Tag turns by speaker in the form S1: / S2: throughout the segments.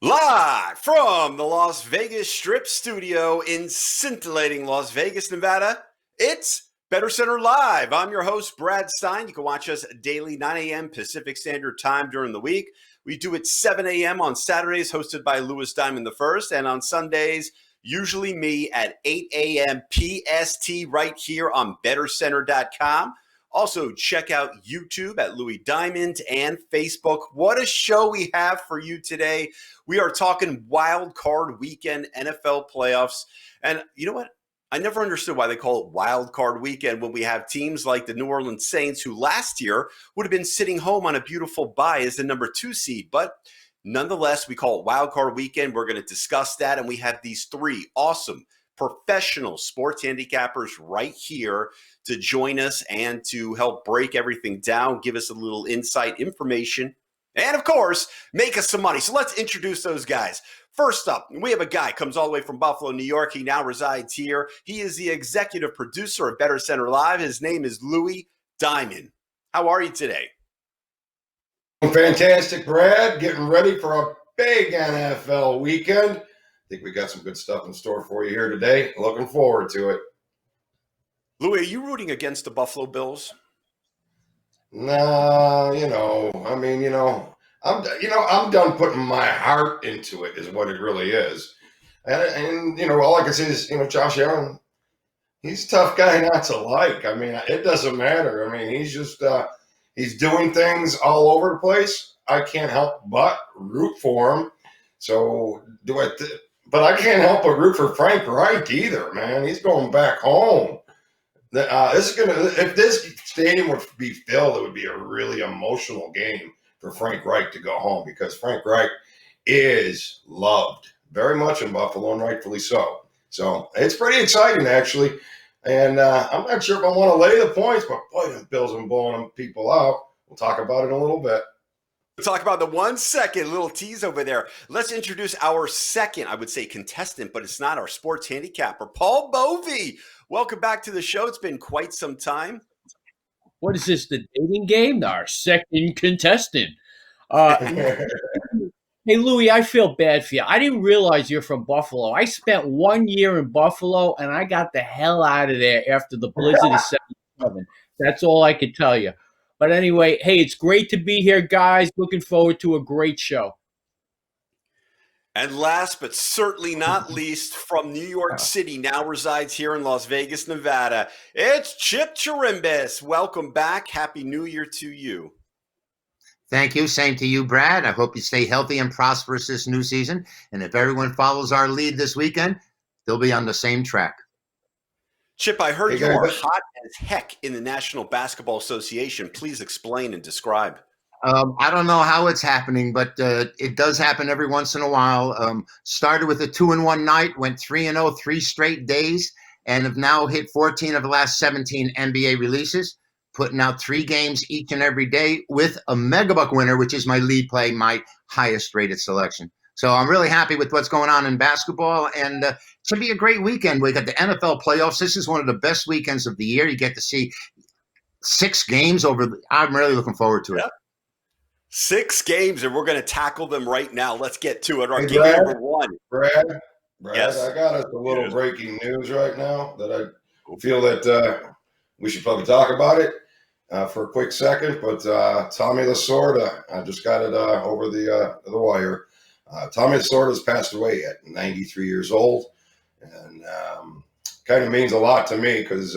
S1: Live from the Las Vegas Strip studio in scintillating Las Vegas, Nevada, it's Bettor Center Live. I'm your host, Brad Stein. You can watch us daily, 9 a.m. Pacific Standard Time during the week. We do it 7 a.m. on Saturdays, hosted by Louie Diamond the and on Sundays, usually me at 8 a.m. PST right here on bettorcenter.com. Also, check out YouTube at Louie Diamond and Facebook. What a show we have for you today. We are talking wild card weekend NFL playoffs. And you know what? I never understood why they call it wild card weekend when we have teams like the New Orleans Saints, who last year would have been sitting home on a beautiful bye as the number 2 seed. But nonetheless, we call it wild card weekend. We're going to discuss that. And we have these three awesome professional sports handicappers right here to join us and to help break everything down, give us a little insight, information, and of course, make us some money. So let's introduce those guys. First up, we have a guy comes all the way from Buffalo, New York. He now resides here. He is the executive producer of Bettor Center Live. His name is Louie Diamond. How are you today?
S2: Fantastic, Brad. Getting ready for a big NFL weekend. I think we got some good stuff in store for you here today. Looking forward to it.
S1: Louie, are you rooting against the Buffalo Bills?
S2: Nah, I'm done putting my heart into it, is what it really is. And all I can say is, Josh Allen, he's a tough guy not to like. I mean, it doesn't matter. I mean, he's just he's doing things all over the place. I can't help but root for him. So but I can't help but root for Frank Reich either, man. He's going back home. If this stadium would be filled, it would be a really emotional game for Frank Reich to go home, because Frank Reich is loved very much in Buffalo, and rightfully so. So it's pretty exciting, actually. And I'm not sure if I want to lay the points, but boy, the Bills are blowing them people out. We'll talk about it in a little bit.
S1: We'll talk about the 1 second little tease over there. Let's introduce our second, I would say, contestant, but it's not our sports handicapper, Paul Bovi. Welcome back to the show. It's been quite some time.
S3: What is this, the dating game? Our second contestant. Hey, Louie, I feel bad for you. I didn't realize you're from Buffalo. I spent 1 year in Buffalo, and I got the hell out of there after the blizzard of 77. That's all I could tell you. But anyway, hey, it's great to be here, guys. Looking forward to a great show.
S1: And last but certainly not least, from New York City, now resides here in Las Vegas, Nevada, it's Chip Chirimbes. Welcome back. Happy New Year to you.
S4: Thank you. Same to you, Brad. I hope you stay healthy and prosperous this new season. And if everyone follows our lead this weekend, they'll be on the same track.
S1: Chip, I heard you are hot as heck in the National Basketball Association. Please explain and describe.
S4: I don't know how it's happening, but it does happen every once in a while. Started with a 2-1 night, went 3-0 3 straight days, and have now hit 14 of the last 17 NBA releases, putting out 3 games each and every day with a megabuck winner, which is my lead play, my highest rated selection. So I'm really happy with what's going on in basketball, and it should be a great weekend. We got the NFL playoffs. This is one of the best weekends of the year. You get to see 6 games I'm really looking forward to it.
S1: Yep. 6 games, and we're going to tackle them right now. Let's get to it. Our
S2: Hey,
S1: game
S2: Brad,
S1: number 1.
S2: Brad,
S1: Yes.
S2: I got us a little breaking news right now that I feel that we should probably talk about it for a quick second. But Tommy Lasorda, I just got it over the wire. Tommy Lasorda has passed away at 93 years old, and kind of means a lot to me because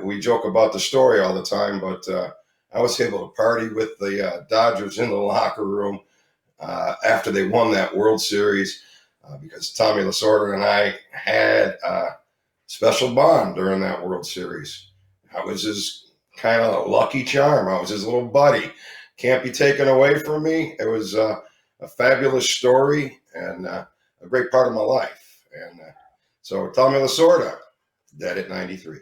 S2: we joke about the story all the time, but I was able to party with the Dodgers in the locker room after they won that World Series because Tommy Lasorda and I had a special bond during that World Series. I was his kind of lucky charm. I was his little buddy. Can't be taken away from me. It was a fabulous story and a great part of my life. And so Tommy Lasorda, dead at 93.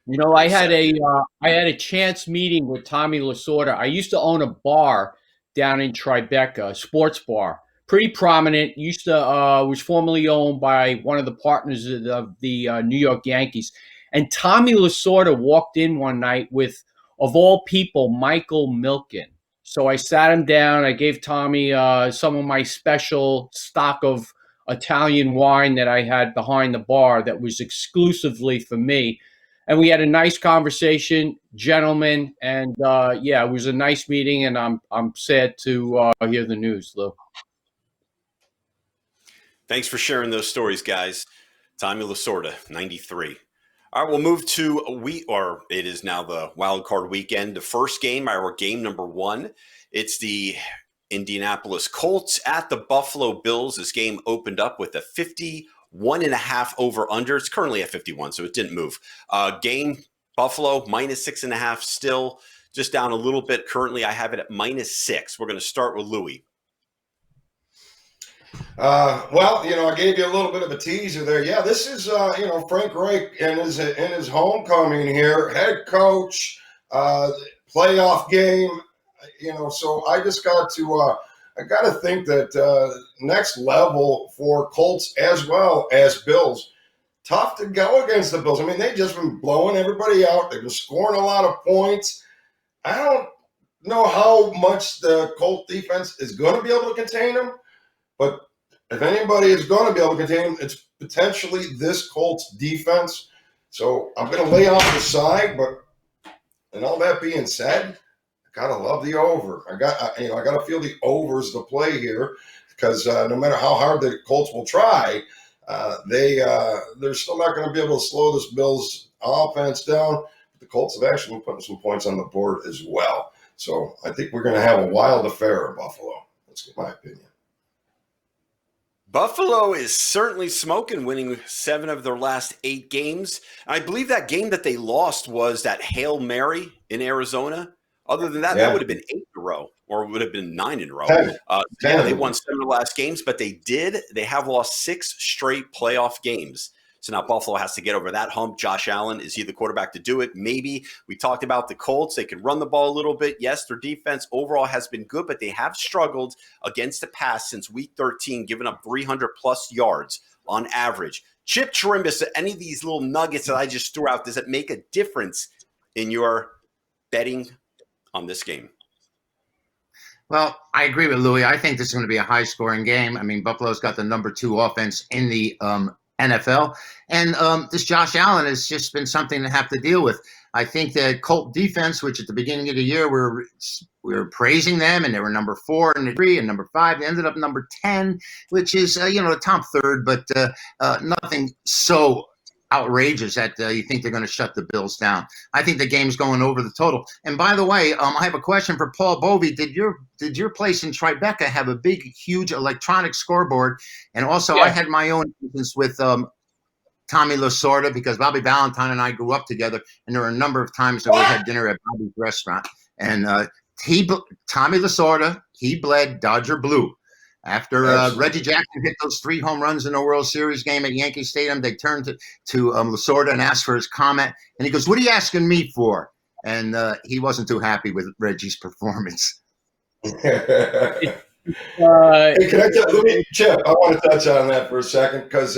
S3: You know, I had a chance meeting with Tommy Lasorda. I used to own a bar down in Tribeca, a sports bar, pretty prominent. Was formerly owned by one of the partners of the New York Yankees. And Tommy Lasorda walked in one night with, of all people, Michael Milken. So I sat him down. I gave Tommy some of my special stock of Italian wine that I had behind the bar that was exclusively for me. And we had a nice conversation, gentlemen. And yeah, it was a nice meeting. And I'm sad to hear the news, Lou.
S1: Thanks for sharing those stories, guys. Tommy Lasorda, 93. All right, we'll move to it is now the wild card weekend. The first game, our game number 1, it's the Indianapolis Colts at the Buffalo Bills. This game opened up with a 51.5 over under. It's currently at 51, so it didn't move. Game Buffalo -6.5, still just down a little bit. Currently, I have it at -6. We're going to start with Louie.
S2: Well, I gave you a little bit of a teaser there. Yeah, this is, Frank Reich in his homecoming here, head coach, playoff game, so I just got to think that next level for Colts as well as Bills. Tough to go against the Bills. I mean, they've just been blowing everybody out. They've been scoring a lot of points. I don't know how much the Colts defense is going to be able to contain them. But if anybody is going to be able to contain them, it's potentially this Colts defense. So I'm going to lay off the side, but and all that being said, I gotta love the over. I got to feel the overs to play here because no matter how hard the Colts will try, they're still not going to be able to slow this Bills offense down. The Colts have actually been putting some points on the board as well. So I think we're going to have a wild affair in Buffalo. That's my opinion.
S1: Buffalo is certainly smoking, winning 7 of their last 8 games. I believe that game that they lost was that Hail Mary in Arizona. Other than that, that would have been 8 in a row, or it would have been 9 in a row.
S2: 10.
S1: Yeah, they won 7 of the last games, but they have lost 6 straight playoff games. So now Buffalo has to get over that hump. Josh Allen, is he the quarterback to do it? Maybe. We talked about the Colts. They can run the ball a little bit. Yes, their defense overall has been good, but they have struggled against the pass since week 13, giving up 300-plus yards on average. Chip Chirimbes, any of these little nuggets that I just threw out, does it make a difference in your betting on this game?
S4: Well, I agree with Louie. I think this is going to be a high-scoring game. I mean, Buffalo's got the number 2 offense in the NFL. And this Josh Allen has just been something to have to deal with. I think the Colt defense, which at the beginning of the year we were praising them, and they were number 4 and 3 and number 5. They ended up number 10, which is the top third, but nothing so outrageous that you think they're going to shut the Bills down. I think the game's going over the total. And by the way, I have a question for Paul Bovi. Did your place in Tribeca have a big, huge electronic scoreboard? And also, I had my own instance with Tommy Lasorda because Bobby Valentine and I grew up together, and there were a number of times that we had dinner at Bobby's restaurant. And Tommy Lasorda, he bled Dodger blue. After Reggie Jackson hit those 3 home runs in the World Series game at Yankee Stadium, they turned to Lasorda and asked for his comment. And he goes, "What are you asking me for?" And he wasn't too happy with Reggie's performance.
S2: Hey, can I tell Chip, I want to touch on that for a second because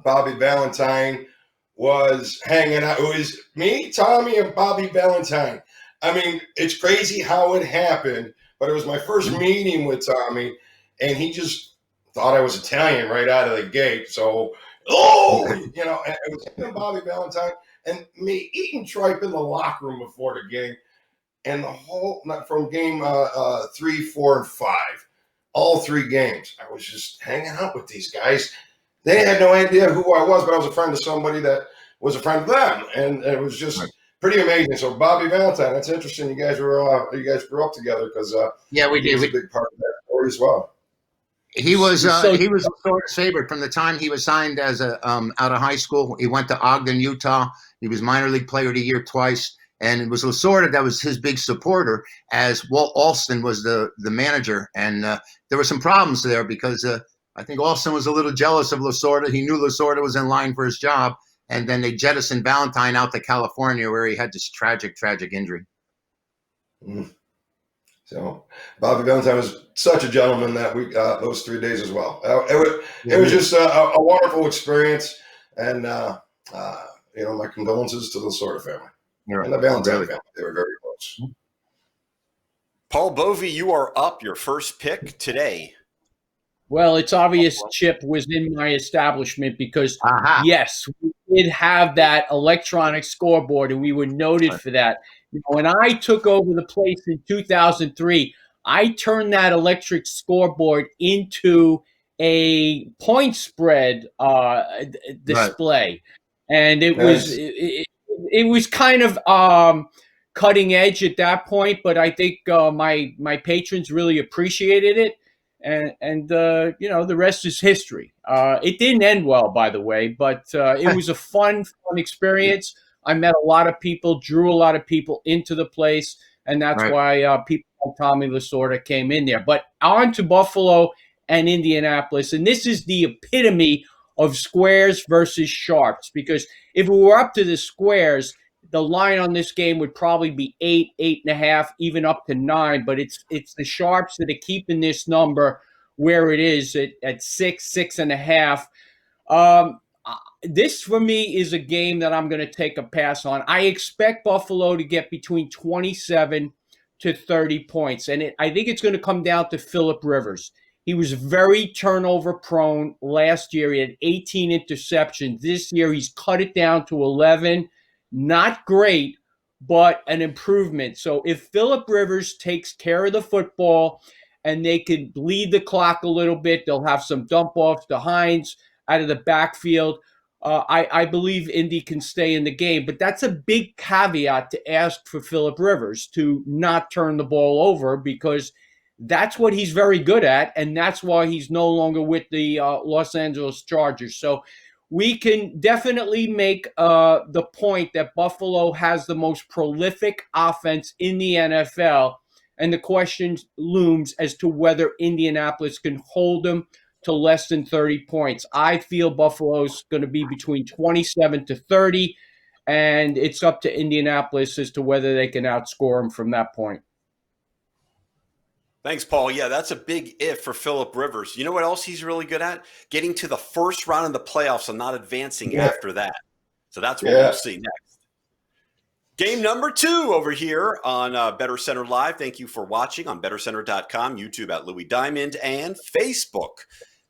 S2: Bobby Valentine was hanging out. It was me, Tommy, and Bobby Valentine. I mean, it's crazy how it happened, but it was my first meeting with Tommy. And he just thought I was Italian right out of the gate. So, and it was him and Bobby Valentine and me eating tripe in the locker room before the game. And the whole, from game 3, 4, and 5, all 3 games, I was just hanging out with these guys. They had no idea who I was, but I was a friend of somebody that was a friend of them. And it was just pretty amazing. So, Bobby Valentine, that's interesting. You guys grew up together because
S4: we did.
S2: He was a big part of that story as well.
S4: He was Lasorda's favorite from the time he was signed as out of high school. He went to Ogden, Utah. He was minor league player of the year twice, and it was Lasorda that was his big supporter, as Walt Alston was the manager. And there were some problems there because I think Alston was a little jealous of Lasorda. He knew Lasorda was in line for his job, and then they jettisoned Valentine out to California, where he had this tragic injury.
S2: Mm. So Bobby Valentine was such a gentleman that we those 3 days as well. It was just a wonderful experience, and my condolences to the Lasorda family and the Valentine family. They were very close.
S1: Paul Bovi, you are up. Your first pick today.
S3: Well, it's obvious Chip was in my establishment because,
S4: Aha.
S3: yes, we did have that electronic scoreboard, and we were noted for that. When I took over the place in 2003, I turned that electric scoreboard into a point spread display, and it was it was kind of cutting edge at that point. But I think my patrons really appreciated it. And the rest is history. It didn't end well, by the way, but it was a fun experience. I met a lot of people, drew a lot of people into the place, and that's why people like Tommy Lasorda came in there. But on to Buffalo and Indianapolis, and this is the epitome of squares versus sharps, because if we were up to the squares, the line on this game would probably be 8, 8.5, even up to 9. But it's the sharps that are keeping this number where it is at 6, 6.5. This for me is a game that I'm going to take a pass on. I expect Buffalo to get between 27 to 30 points, and I think it's going to come down to Phillip Rivers. He was very turnover prone last year. He had 18 interceptions. This year he's cut it down to 11. Not great, but an improvement. So if Phillip Rivers takes care of the football and they can bleed the clock a little bit, they'll have some dump-offs to Hines out of the backfield. I believe Indy can stay in the game, but that's a big caveat to ask for Phillip Rivers to not turn the ball over, because that's what he's very good at, and that's why he's no longer with the Los Angeles Chargers. So we can definitely make the point that Buffalo has the most prolific offense in the NFL, and the question looms as to whether Indianapolis can hold them to less than 30 points. I feel Buffalo's going to be between 27 to 30, and it's up to Indianapolis as to whether they can outscore them from that point.
S1: Thanks, Paul. Yeah, that's a big if for Phillip Rivers. You know what else he's really good at? Getting to the first round of the playoffs and not advancing after that. So that's what we'll see next. Game number 2 over here on Bettor Center Live. Thank you for watching on bettorcenter.com, YouTube at Louie Diamond, and Facebook.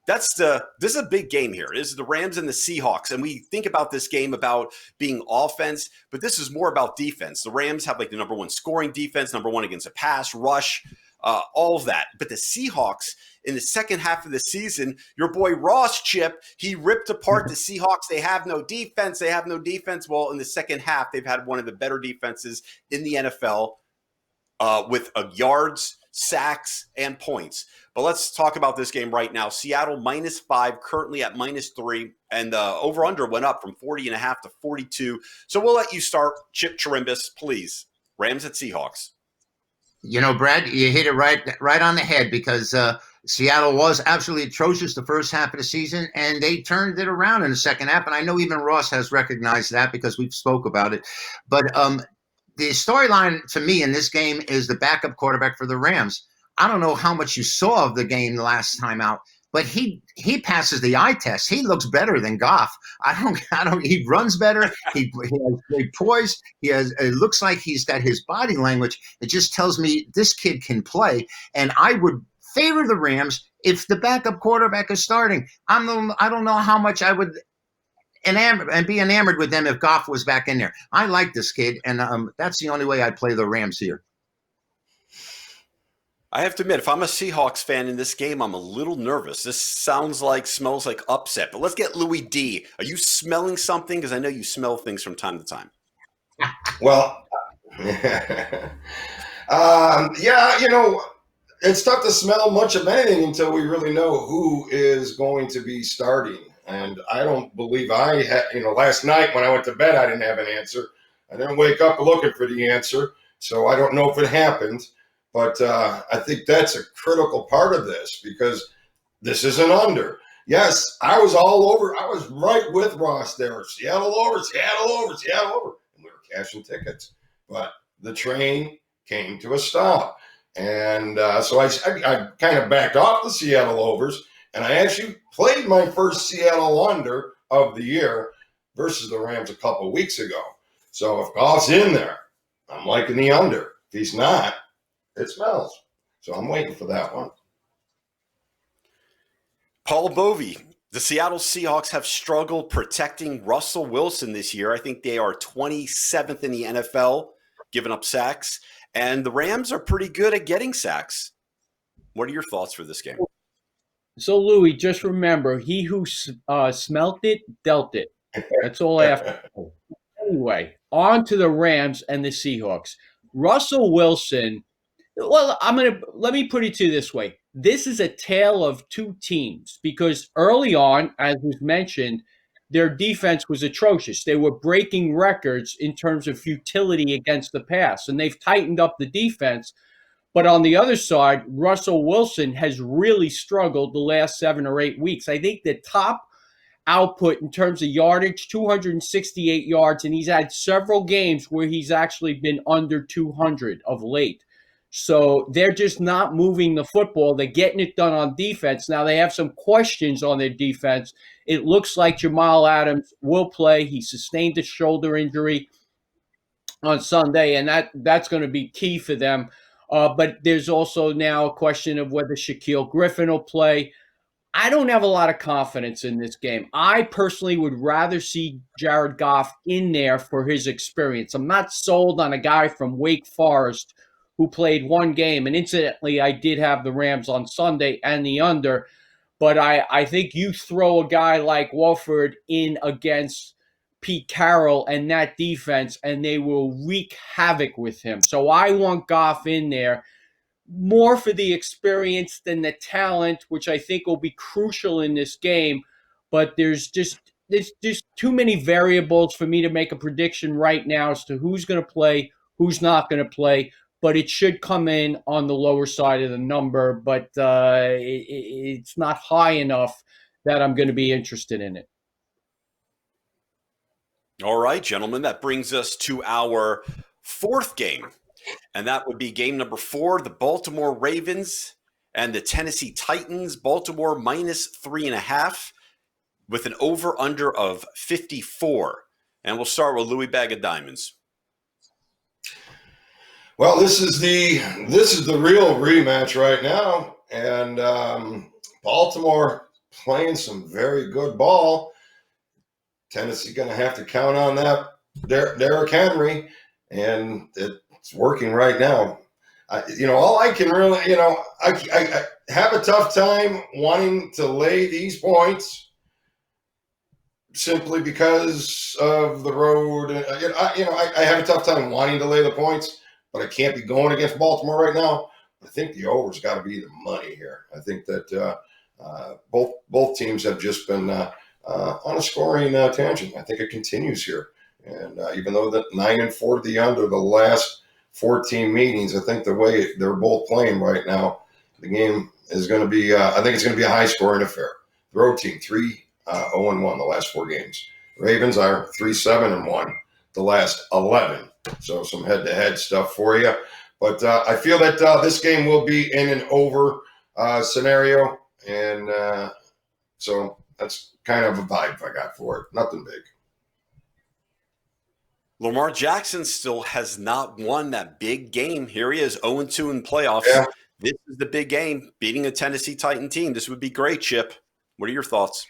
S1: This is a big game here. This is the Rams and the Seahawks, and we think about this game about being offense, but this is more about defense. The Rams have like the number 1 scoring defense, number 1 against a pass rush. All of that. But the Seahawks, in the second half of the season, your boy Ross, Chip, he ripped apart the Seahawks. They have no defense. They have no defense. Well, in the second half, they've had one of the better defenses in the NFL with yards, sacks, and points. But let's talk about this game right now. Seattle -5, currently at -3, and the over-under went up from 40.5 to 42. So we'll let you start, Chip Chirimbes, please. Rams at Seahawks.
S4: You know, Brad, you hit it right on the head, because Seattle was absolutely atrocious the first half of the season, and they turned it around in the second half. And I know even Ross has recognized that because we've spoke about it. But the storyline to me in this game is the backup quarterback for the Rams. I don't know how much you saw of the game the last time out, but he passes the eye test. He looks better than Goff. He runs better. He has great poise. It looks like he's got his body language. It just tells me this kid can play. And I would favor the Rams if the backup quarterback is starting. I don't know how much I would be enamored with them if Goff was back in there. I like this kid, and that's the only way I'd play the Rams here.
S1: I have to admit, if I'm a Seahawks fan in this game, I'm a little nervous. This smells like upset. But let's get Louie D. Are you smelling something? Because I know you smell things from time to time.
S2: Well, yeah, it's tough to smell much of anything until we really know who is going to be starting. And I don't believe I had, last night when I went to bed, I didn't have an answer. I didn't wake up looking for the answer, so I don't know if it happened. But I think that's a critical part of this, because this is an under. Yes, I was all over. I was right with Ross there. Seattle over, Seattle over, Seattle over. And we were cashing tickets. But the train came to a stop. And so I kind of backed off the Seattle overs. And I actually played my first Seattle under of the year versus the Rams a couple weeks ago. So if Goff's in there, I'm liking the under. If he's not, It smells. So I'm waiting for that one.
S1: Paul Bovi, the Seattle Seahawks have struggled protecting Russell Wilson this year. I think they are 27th in the NFL, giving up sacks. And the Rams are pretty good at getting sacks. What are your thoughts for this game?
S3: So, Louie, just remember, he who smelt it, dealt it. That's all I have to say. Anyway, on to the Rams and the Seahawks. Russell Wilson, well, let me put it to you this way. This is a tale of two teams because early on, as was mentioned, their defense was atrocious. They were breaking records in terms of futility against the pass, and they've tightened up the defense. But on the other side, Russell Wilson has really struggled the last 7 or 8 weeks. I think the top output in terms of yardage, 268 yards, and he's had several games where he's actually been under 200 of late. So they're just not moving the football. They're getting it done on defense. Now they have some questions on their defense. It looks like Jamal Adams will play. He sustained a shoulder injury on Sunday, and that's going to be key for them. But there's also now a question of whether Shaquille Griffin will play. I don't have a lot of confidence in this game. I personally would rather see Jared Goff in there for his experience. I'm not sold on a guy from Wake Forest who played one game. And incidentally, I did have the Rams on Sunday and the under. But I think you throw a guy like Wolford in against Pete Carroll and that defense, and they will wreak havoc with him. So I want Goff in there more for the experience than the talent, which I think will be crucial in this game. But there's just too many variables for me to make a prediction right now as to who's going to play, who's not going to play. But it should come in on the lower side of the number. But it's not high enough that I'm going to be interested in it.
S1: All right, gentlemen, that brings us to our fourth game. And that would be game number 4, the Baltimore Ravens and the Tennessee Titans. Baltimore -3.5 with an over-under of 54. And we'll start with Louie Bag of Diamonds.
S2: Well, this is the real rematch right now, and Baltimore playing some very good ball. Tennessee going to have to count on that Derrick Henry, and it's working right now. All I can really, I have a tough time wanting to lay these points simply because of the road. I have a tough time wanting to lay the points, but I can't be going against Baltimore right now. I think the over's got to be the money here. I think that both teams have just been on a scoring tangent. I think it continues here. And even though that 9-4 to the under the last 14 meetings, I think the way they're both playing right now, the game is going to be, I think it's going to be a high-scoring affair. The road team, 3-0-1 the last 4 games. Ravens are 3-7-1 the last 11. So some head-to-head stuff for you. But I feel that this game will be in an over scenario. And so that's kind of a vibe I got for it. Nothing big.
S1: Lamar Jackson still has not won that big game. Here he is, 0-2 in playoffs.
S2: Yeah.
S1: This is the big game, beating a Tennessee Titan team. This would be great, Chip. What are your thoughts?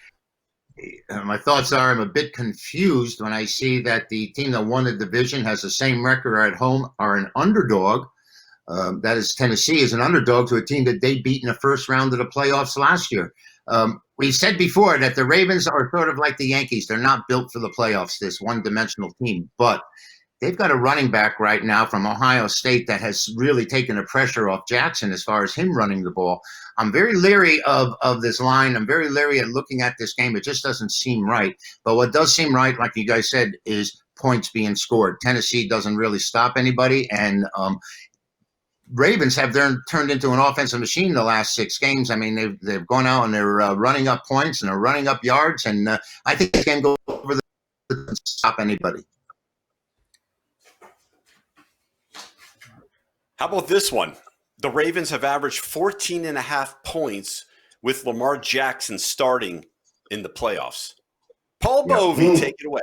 S4: My thoughts are I'm a bit confused when I see that the team that won the division has the same record at home, are an underdog. That is, Tennessee is an underdog to a team that they beat in the first round of the playoffs last year. We said before that the Ravens are sort of like the Yankees. They're not built for the playoffs, this one-dimensional team. But they've got a running back right now from Ohio State that has really taken the pressure off Jackson as far as him running the ball. I'm very leery of this line. I'm very leery at looking at this game. It just doesn't seem right. But what does seem right, like you guys said, is points being scored. Tennessee doesn't really stop anybody, and Ravens have turned into an offensive machine the last 6 games. I mean, they've gone out and they're running up points and they're running up yards, and I think this game goes over the stop anybody.
S1: How about this one? The Ravens have averaged 14.5 points with Lamar Jackson starting in the playoffs. Paul Bovi, take it away.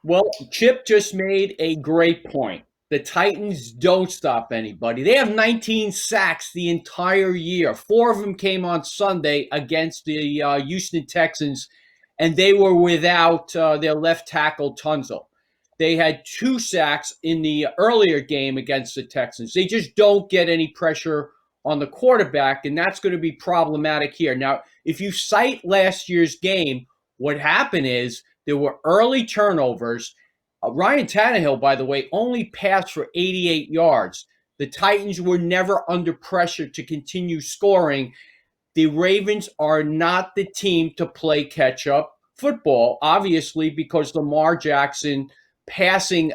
S3: Well, Chip just made a great point. The Titans don't stop anybody. They have 19 sacks the entire year. 4 of them came on Sunday against the Houston Texans, and they were without their left tackle, Tunzel. They had 2 sacks in the earlier game against the Texans. They just don't get any pressure on the quarterback, and that's going to be problematic here. Now, if you cite last year's game, what happened is there were early turnovers. Ryan Tannehill, by the way, only passed for 88 yards. The Titans were never under pressure to continue scoring. The Ravens are not the team to play catch-up football, obviously, because Lamar Jackson passing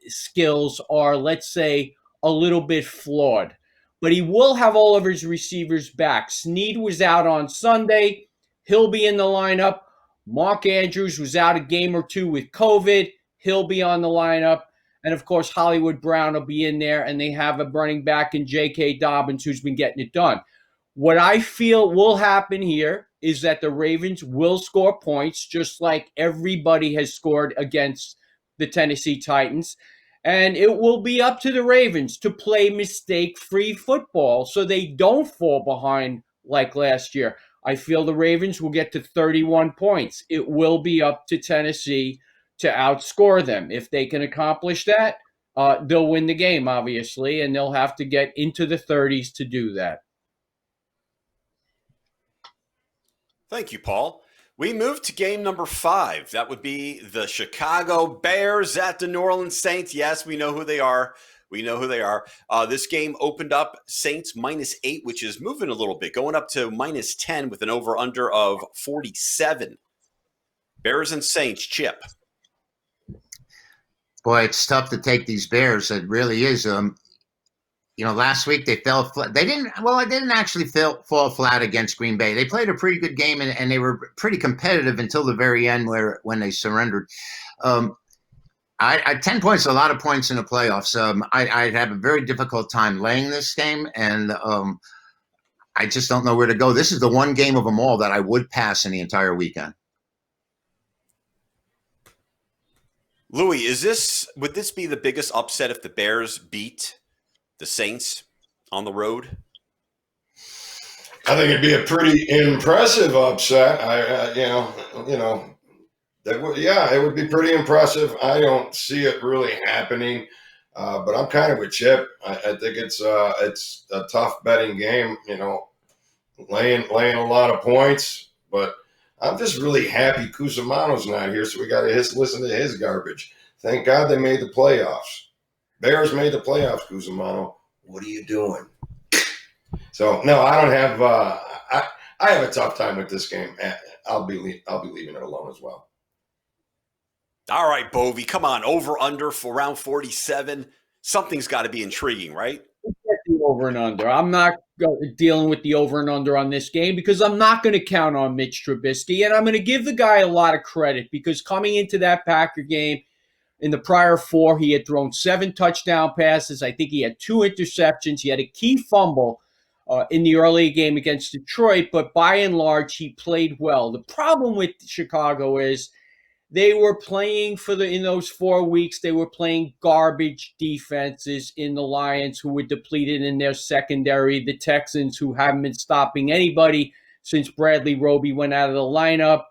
S3: skills are, let's say, a little bit flawed. But he will have all of his receivers back. Snead was out on Sunday. He'll be in the lineup. Mark Andrews was out a game or 2 with COVID. He'll be on the lineup. And, of course, Hollywood Brown will be in there. And they have a running back in J.K. Dobbins who's been getting it done. What I feel will happen here is that the Ravens will score points, just like everybody has scored against the Tennessee Titans. And it will be up to the Ravens to play mistake-free football so they don't fall behind like last year. I feel the Ravens will get to 31 points. It will be up to Tennessee to outscore them. If they can accomplish that, they'll win the game, obviously, and they'll have to get into the 30s to do that.
S1: Thank you, Paul. We move to game number 5. That would be the Chicago Bears at the New Orleans Saints. Yes, we know who they are. This game opened up Saints -8, which is moving a little bit, going up to -10 with an over-under of 47. Bears and Saints, Chip.
S4: Boy, it's tough to take these Bears. It really is. Last week they fell flat. They didn't actually fall flat against Green Bay. They played a pretty good game, and they were pretty competitive until the very end when they surrendered. 10 points, a lot of points in the playoffs. I'd have a very difficult time laying this game, and I just don't know where to go. This is the one game of them all that I would pass in the entire weekend.
S1: Louie, would this be the biggest upset if the Bears beat the Saints on the road?
S2: I think it'd be a pretty impressive upset. It would be pretty impressive. I don't see it really happening, but I'm kind of with Chip. I think it's a tough betting game. Laying a lot of points, but I'm just really happy Cusimano's not here, so we got to listen to his garbage. Thank God they made the playoffs. Bears made the playoffs, Cusimano. What are you doing? So no, I don't have. I have a tough time with this game. I'll be leaving it alone as well.
S1: All right, Bovi, come on, over under for round 47. Something's got to be intriguing, right?
S3: The over and under. I'm not dealing with the over and under on this game because I'm not going to count on Mitch Trubisky, and I'm going to give the guy a lot of credit because coming into that Packer game, in the prior 4, he had thrown 7 touchdown passes. I think he had 2 interceptions. He had a key fumble in the early game against Detroit, but by and large, he played well. The problem with Chicago is they were playing in those 4 weeks, they were playing garbage defenses in the Lions, who were depleted in their secondary, the Texans, who haven't been stopping anybody since Bradley Roby went out of the lineup,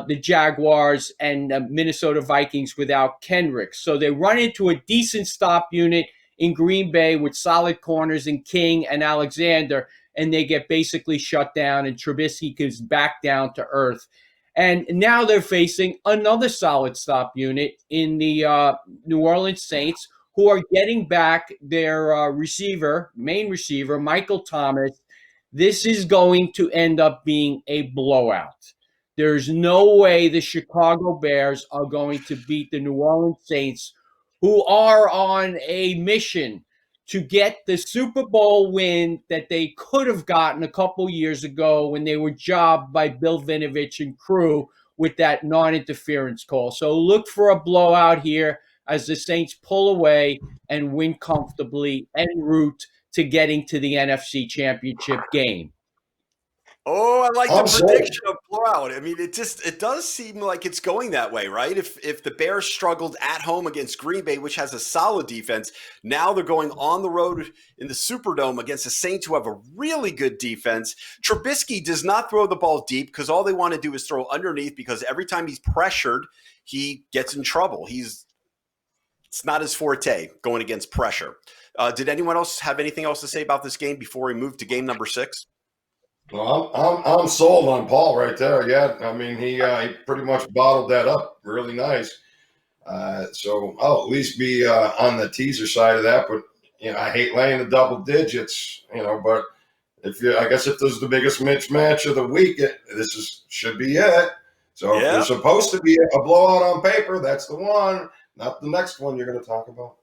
S3: the Jaguars and Minnesota Vikings without Kendricks. So they run into a decent stop unit in Green Bay with solid corners in King and Alexander, and they get basically shut down, and Trubisky goes back down to earth. And now they're facing another solid stop unit in the New Orleans Saints, who are getting back their main receiver, Michael Thomas. This is going to end up being a blowout. There's no way the Chicago Bears are going to beat the New Orleans Saints, who are on a mission to get the Super Bowl win that they could have gotten a couple years ago when they were jobbed by Bill Vinovich and crew with that non-interference call. So look for a blowout here as the Saints pull away and win comfortably en route to getting to the NFC Championship game.
S1: Oh, I like
S2: I'm
S1: the
S2: sold.
S1: prediction of blowout. I mean, it does seem like it's going that way, right? If the Bears struggled at home against Green Bay, which has a solid defense, now they're going on the road in the Superdome against the Saints, who have a really good defense. Trubisky does not throw the ball deep because all they want to do is throw underneath, because every time he's pressured, he gets in trouble. It's not his forte going against pressure. Did anyone else have anything else to say about this game before we move to game number 6?
S2: Well, I'm sold on Paul right there. Yeah, I mean he pretty much bottled that up really nice. So I'll at least be on the teaser side of that. But I hate laying the double digits. But I guess if this is the biggest match of the week, should be it. So if there's supposed to be a blowout on paper, that's the one, not the next one you're going to talk about.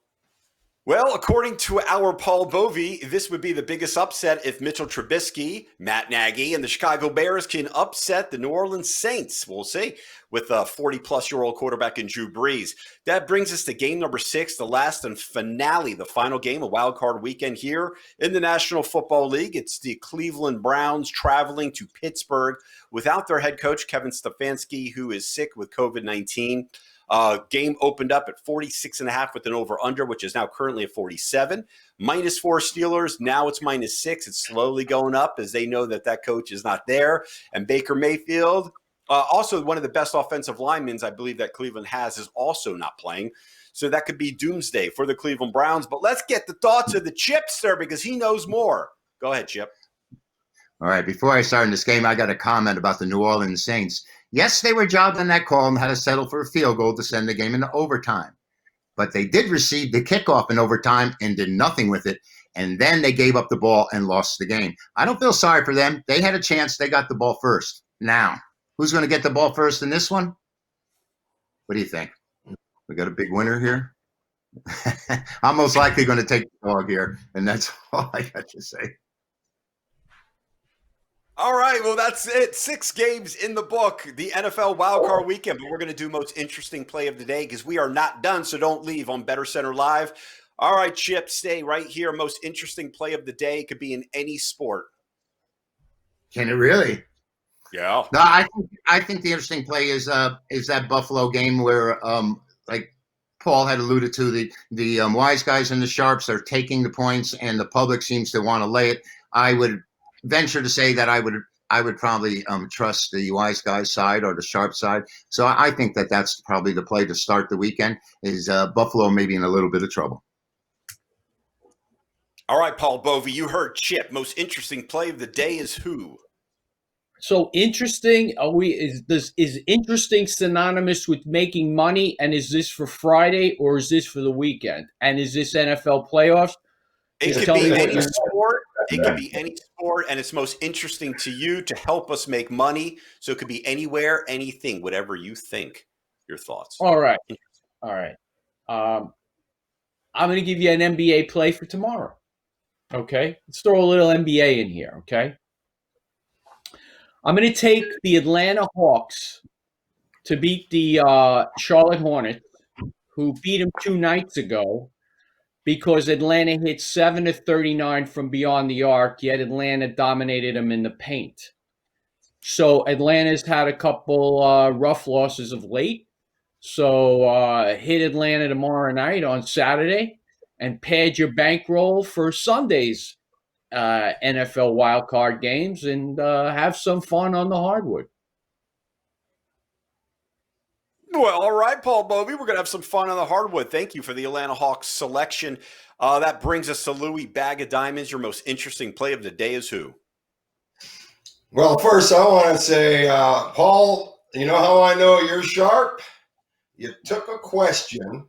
S1: Well, according to our Paul Bovi, this would be the biggest upset if Mitchell Trubisky, Matt Nagy, and the Chicago Bears can upset the New Orleans Saints. We'll see, with a 40-plus-year-old quarterback in Drew Brees. That brings us to game number 6, the last and finale, the final game of Wild Card Weekend here in the National Football League. It's the Cleveland Browns traveling to Pittsburgh without their head coach, Kevin Stefanski, who is sick with COVID-19. Game opened up at 46.5 with an over-under, which is now currently at 47. -4 Steelers. Now it's -6. It's slowly going up as they know that coach is not there. And Baker Mayfield, also one of the best offensive linemen I believe that Cleveland has, is also not playing. So that could be doomsday for the Cleveland Browns. But let's get the thoughts of the Chipster because he knows more. Go ahead, Chip.
S4: All right, before I start in this game, I got a comment about the New Orleans Saints. Yes, they were jobbed on that call and had to settle for a field goal to send the game into overtime. But they did receive the kickoff in overtime and did nothing with it. And then they gave up the ball and lost the game. I don't feel sorry for them. They had a chance. They got the ball first. Now, who's going to get the ball first in this one? What do you think? We got a big winner here? I'm most likely going to take the dog here. And that's all I got to say.
S1: All right, well, that's it. 6 games in the book, the NFL Wildcard Weekend. But we're going to do most interesting play of the day because we are not done, so don't leave on Bettor Center Live. All right, Chip, stay right here. Most interesting play of the day could be in any sport.
S4: Can it really?
S1: Yeah.
S4: No, I think the interesting play is that Buffalo game where, like Paul had alluded to, the wise guys and the sharps are taking the points, and the public seems to want to lay it. I would venture to say that I would probably trust the wise guys side or the sharp side. So I think that's probably the play to start the weekend. Is Buffalo maybe in a little bit of trouble?
S1: All right, Paul Bovi, you heard Chip. Most interesting play of the day is who?
S3: So interesting. Is interesting synonymous with making money? And is this for Friday or is this for the weekend? And is this NFL playoffs?
S1: It could be any sport. It could be any sport, and it's most interesting to you to help us make money. So it could be anywhere, anything, whatever you think. Your thoughts.
S3: All right. I'm going to give you an NBA play for tomorrow. Okay? Let's throw a little NBA in here, okay? I'm going to take the Atlanta Hawks to beat the Charlotte Hornets, who beat them 2 nights ago, because Atlanta hit 7 of 39 from beyond the arc, yet Atlanta dominated them in the paint. So Atlanta's had a couple rough losses of late. So hit Atlanta tomorrow night on Saturday and pad your bankroll for Sunday's NFL wildcard games and have some fun on the hardwood.
S1: Well, all right, Paul Bovi, we're going to have some fun on the hardwood. Thank you for the Atlanta Hawks selection. That brings us to Louie Bag of Diamonds. Your most interesting play of the day is who?
S2: Well, first I want to say, Paul, you know how I know you're sharp? You took a question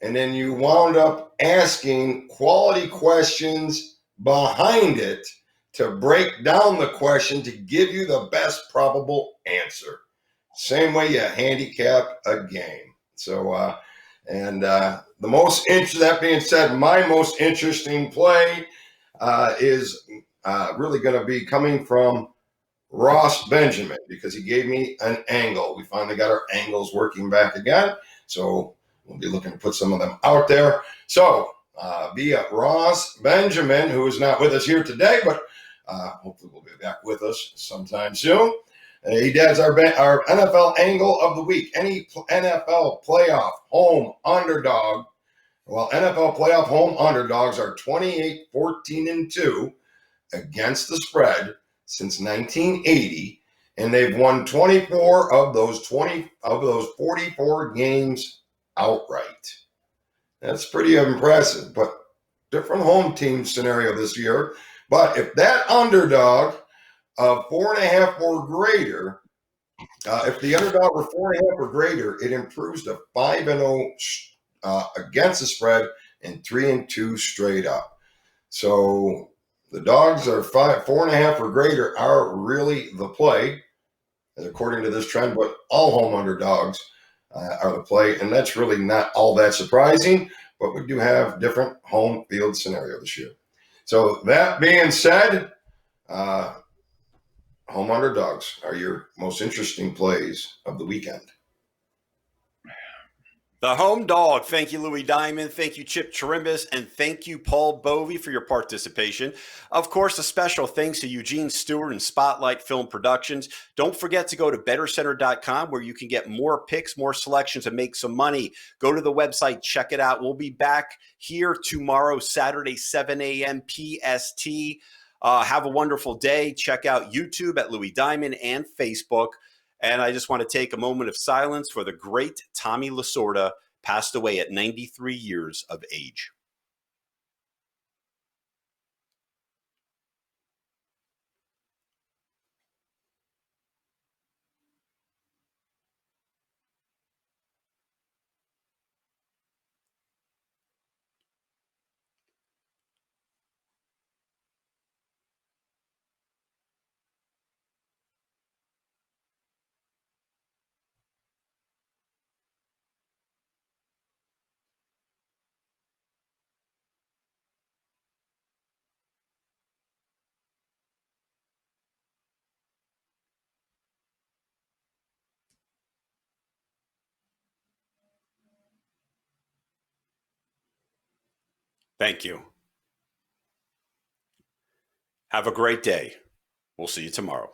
S2: and then you wound up asking quality questions behind it to break down the question to give you the best probable answer. Same way you handicap a game. So, that being said, my most interesting play is really going to be coming from Ross Benjamin because he gave me an angle. We finally got our angles working back again. So we'll be looking to put some of them out there. So via Ross Benjamin, who is not with us here today, but Hopefully we'll be back with us sometime soon. He does our NFL angle of the week. Any NFL playoff home underdog. Well, NFL playoff home underdogs are 28, 14, and 2 against the spread since 1980, and they've won 24 of those 44 games outright. That's pretty impressive, but different home team scenario this year. But if that underdog of 4.5 or greater, if the underdog were 4.5 or greater, it improves to 5-0 against the spread and 3-2 straight up. So the dogs are 4.5 or greater are really the play, according to this trend. But all home underdogs are the play, and that's really not all that surprising. But we do have different home field scenario this year. So that being said, home underdogs are your most interesting plays of the weekend.
S1: The home dog. Thank you, Louie Diamond. Thank you, Chip Chirimbes. And thank you, Paul Bovi, for your participation. Of course, a special thanks to Eugene Stewart and Spotlight Film Productions. Don't forget to go to bettorcenter.com where you can get more picks, more selections, and make some money. Go to the website. Check it out. We'll be back here tomorrow, Saturday, 7 a.m. PST. Have a wonderful day. Check out YouTube at Louie Diamond and Facebook. And I just want to take a moment of silence for the great Tommy Lasorda, passed away at 93 years of age. Thank you. Have a great day. We'll see you tomorrow.